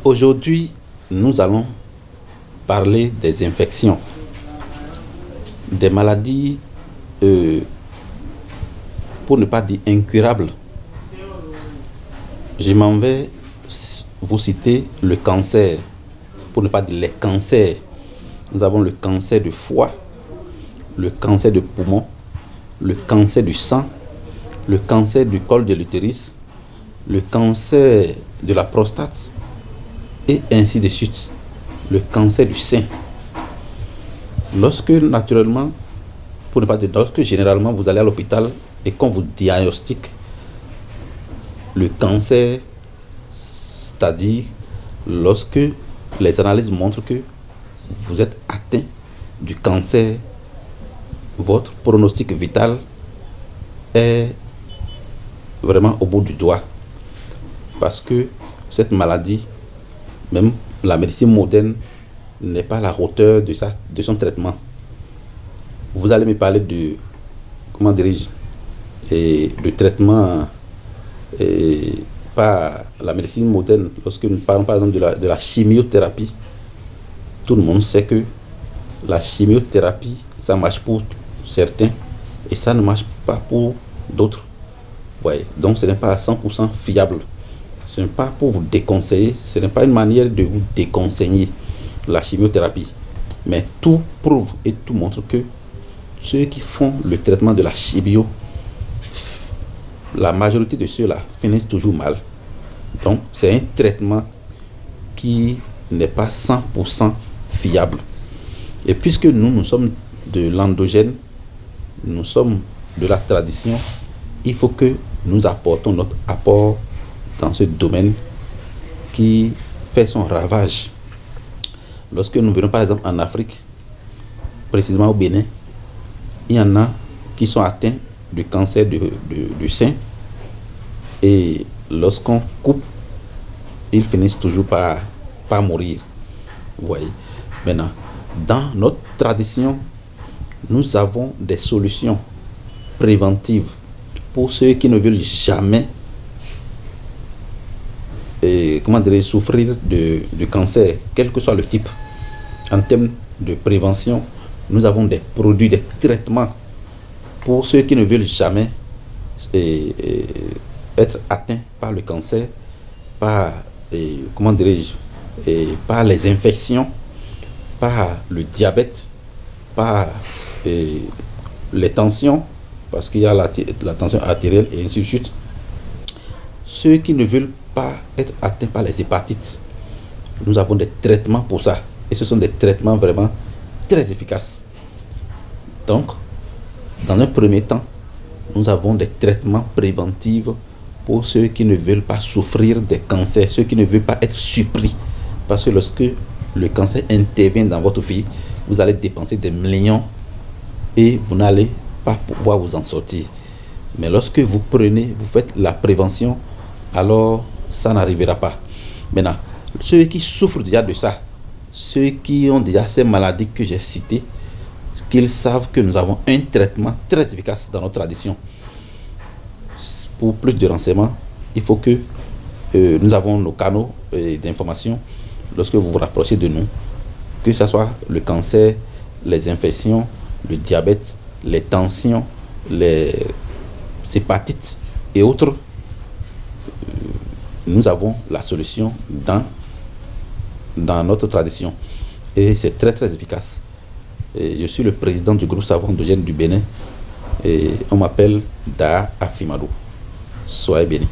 Aujourd'hui, nous allons parler des infections, des maladies, pour ne pas dire incurables. Je m'en vais vous citer le cancer, pour ne pas dire les cancers. Nous avons le cancer du foie, le cancer du poumon, le cancer du sang, le cancer du col de l'utérus, le cancer de la prostate, et ainsi de suite, le cancer du sein. Lorsque naturellement, pour ne pas dire lorsque généralement vous allez à l'hôpital et qu'on vous diagnostique le cancer, c'est-à-dire lorsque les analyses montrent que vous êtes atteint du cancer, votre pronostic vital est vraiment au bout du doigt. Parce que cette maladie, même la médecine moderne, n'est pas à la hauteur de son traitement. Vous allez me parler de, comment dirais-je, de traitement par la médecine moderne. Lorsque nous parlons par exemple de la chimiothérapie, tout le monde sait que la chimiothérapie, ça marche pour certains et ça ne marche pas pour d'autres. Ouais, donc ce n'est pas à 100% fiable. Ce n'est pas pour vous déconseiller, ce n'est pas une manière de vous déconseiller la chimiothérapie. Mais tout prouve et tout montre que ceux qui font le traitement de la chimio, la majorité de ceux-là finissent toujours mal. Donc c'est un traitement qui n'est pas 100% fiable. Et puisque nous sommes de l'endogène, nous sommes de la tradition, il faut que nous apportons notre apport dans ce domaine qui fait son ravage. Lorsque nous venons par exemple en Afrique, précisément au Bénin, il y en a qui sont atteints du cancer du sein et lorsqu'on coupe, ils finissent toujours par mourir. Vous voyez. Maintenant, dans notre tradition, nous avons des solutions préventives pour ceux qui ne veulent jamais souffrir de cancer, quel que soit le type. En termes de prévention, nous avons des produits, des traitements pour ceux qui ne veulent jamais être atteints par le cancer, par par les infections, par le diabète, par les tensions, parce qu'il y a la tension artérielle et ainsi de suite. Ceux qui ne veulent pas être atteints par les hépatites, nous avons des traitements pour ça. Et ce sont des traitements vraiment très efficaces. Donc, dans un premier temps, nous avons des traitements préventifs pour ceux qui ne veulent pas souffrir des cancers, ceux qui ne veulent pas être surpris. Parce que lorsque le cancer intervient dans votre vie, vous allez dépenser des millions et vous n'allez pas pouvoir vous en sortir. Mais lorsque vous faites la prévention, alors ça n'arrivera pas. Maintenant, ceux qui souffrent déjà de ça, ceux qui ont déjà ces maladies que j'ai citées, qu'ils savent que nous avons un traitement très efficace dans notre tradition. Pour plus de renseignements, il faut que nous avons nos canaux d'information lorsque vous vous rapprochez de nous, que ce soit le cancer, les infections, le diabète, les tensions, les hépatites et autres. Nous avons la solution dans notre tradition et c'est très très efficace. Et je suis le président du groupe savant endogène du Bénin et on m'appelle Da Afimado. Soyez bénis.